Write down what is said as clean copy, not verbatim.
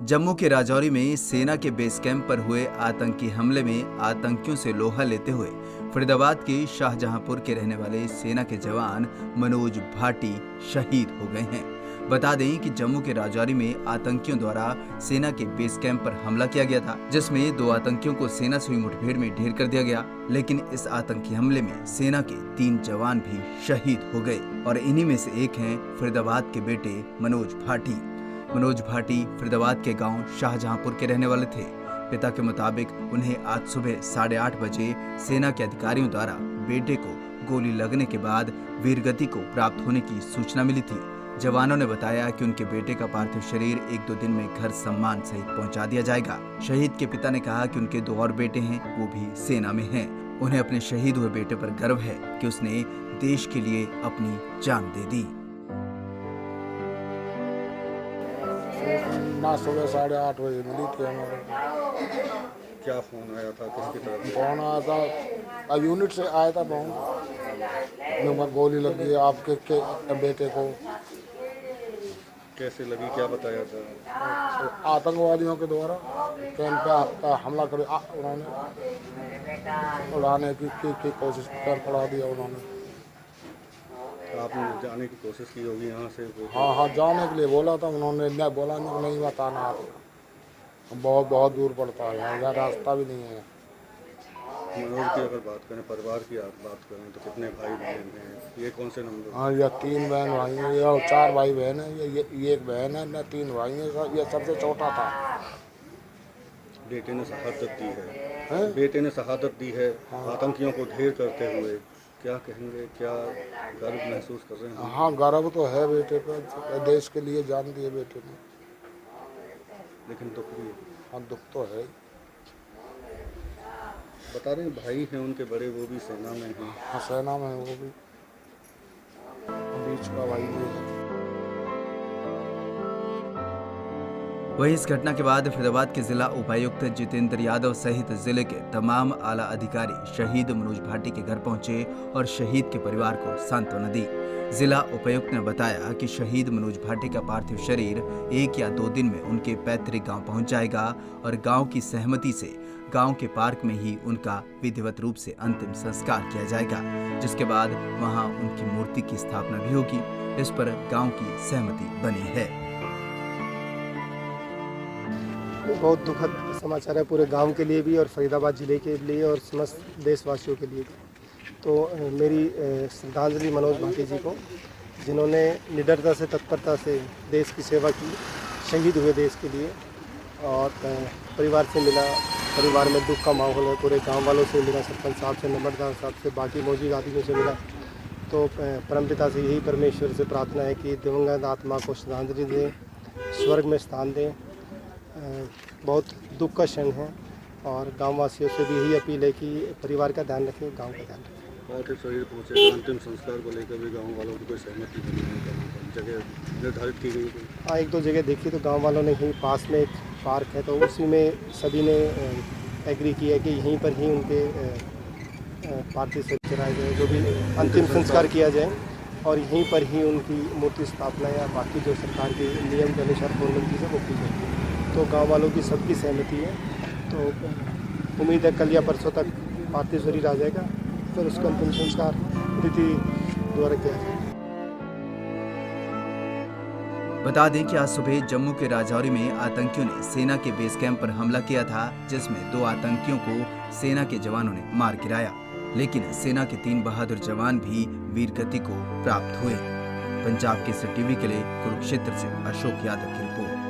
जम्मू के राजौरी में सेना के बेस कैंप पर हुए आतंकी हमले में आतंकियों से लोहा लेते हुए फरीदाबाद के शाहजहांपुर के रहने वाले सेना के जवान मनोज भाटी शहीद हो गए हैं। बता दें कि जम्मू के राजौरी में आतंकियों द्वारा सेना के बेस कैंप पर हमला किया गया था, जिसमें 2 आतंकियों को सेना से हुई मुठभेड़ में ढेर कर दिया गया। लेकिन इस आतंकी हमले में सेना के 3 जवान भी शहीद हो गए और इन्हीं में से एक हैं फरीदाबाद के बेटे मनोज भाटी। मनोज भाटी फरीदाबाद के गांव शाहजहांपुर के रहने वाले थे। पिता के मुताबिक उन्हें आज सुबह 8:30 बजे सेना के अधिकारियों द्वारा बेटे को गोली लगने के बाद वीरगति को प्राप्त होने की सूचना मिली थी। जवानों ने बताया कि उनके बेटे का पार्थिव शरीर 1-2 दिन में घर सम्मान सहित पहुंचा दिया जाएगा। शहीद के पिता ने कहा कि उनके 2 और बेटे हैं, वो भी सेना में हैं। उन्हें अपने शहीद हुए बेटे पर गर्व है कि उसने देश के लिए अपनी जान दे दी। सुबह 8:30 बजे मिली थी हमारे। क्या फोन आया था, किसकी तरफ? फोन आया था, यूनिट से आया था फोन, मैं गोली लगी आपके बेटे को। कैसे लगी, क्या बताया था? आतंकवादियों के द्वारा कैंप पे हमला कर उन्होंने उड़ाने की कोशिश कर पड़ा दिया उन्होंने। आपने जाने की कोशिश की होगी यहाँ से? हाँ, जाने के लिए बोला था उन्होंने, बोला नहीं बताना आप, बहुत दूर पड़ता है, यहाँ रास्ता भी नहीं है। मनोज की अगर बात करें, परिवार की बात करें तो कितने भाई बहन हैं? ये कौन से नंबर? हाँ, ये 3 बहन भाई हैं, ये 4 भाई बहन हैं, ये एक बहन है, 3 भाई हैं, ये सबसे छोटा था। बेटे ने शहादत दी है, बेटे ने शहादत दी है। हाँ। आतंकियों को ढेर करते हुए क्या कहेंगे, क्या गर्व महसूस कर रहे हैं? हाँ, गर्व तो है बेटे पर, देश के लिए जान दी है बेटे ने। लेकिन दुख भी? हाँ, दुख तो है। बता रहे हैं भाई हैं उनके बड़े, वो भी सेना में हैं। हाँ, सेना में है वो भी, बीच का भाई भी है। वहीं इस घटना के बाद फरीदाबाद के जिला उपायुक्त जितेंद्र यादव सहित जिले के तमाम आला अधिकारी शहीद मनोज भाटी के घर पहुंचे और शहीद के परिवार को सांत्वना दी। जिला उपायुक्त ने बताया कि शहीद मनोज भाटी का पार्थिव शरीर 1 या 2 दिन में उनके पैतृक गांव पहुंच जाएगा और गांव की सहमति से गांव के पार्क में ही उनका विधिवत रूप से अंतिम संस्कार किया जाएगा, जिसके बाद वहां उनकी मूर्ति की स्थापना भी होगी। इस पर गांव की सहमति बनी है। बहुत दुखद समाचार है पूरे गांव के लिए भी और फरीदाबाद ज़िले के लिए और समस्त देशवासियों के लिए भी। तो मेरी श्रद्धांजलि मनोज भाटी जी को, जिन्होंने निडरता से, तत्परता से देश की सेवा की, शहीद हुए देश के लिए। और परिवार से मिला, परिवार में दुख का माहौल है, पूरे गांव वालों से मिला, सरपंच साहब से, नंबरदार साहब से, बाकी मौजूद आदमियों से मिला। तो परमपिता से यही परमेश्वर से प्रार्थना है कि दिवंगत आत्मा को श्रद्धांजलि दें, स्वर्ग में स्थान दें। बहुत दुख का क्षण है और गांववासियों से भी यही अपील है कि परिवार का ध्यान रखें, गांव का ध्यान रखें। पार्थिव शरीर पहुँचे, अंतिम संस्कार को लेकर भी गांव वालों की कोई सहमति बनी है? जगह निर्धारित की गई? हाँ, 1-2 जगह देखी तो गांव वालों ने यहीं पास में एक पार्क है, तो उसी में सभी ने एग्री किया कि यहीं पर ही उनके पार्थिव शरीर चढ़ाए जाए, जो भी अंतिम संस्कार किया जाए और यहीं पर ही उनकी मूर्ति स्थापना या बाकी जो सरकार के नियम के अनुसार फॉर्मेलिटीज है वो की जाएगी। तो गांव वालों की सबकी सहमति है। तो उम्मीद है कल या परसों तक पार्थिव शरीर आ जाएगा, फिर उसका अंतिम संस्कार विधि द्वारा किया जाएगा। बता दें कि आज सुबह जम्मू के राजौरी में आतंकियों ने सेना के बेस कैंप पर हमला किया था, जिसमें 2 आतंकियों को सेना के जवानों ने मार गिराया। लेकिन सेना के 3 बहादुर जवान भी वीरगति को प्राप्त हुए। पंजाब केसरी टीवी के लिए कुरुक्षेत्र से अशोक यादव की रिपोर्ट।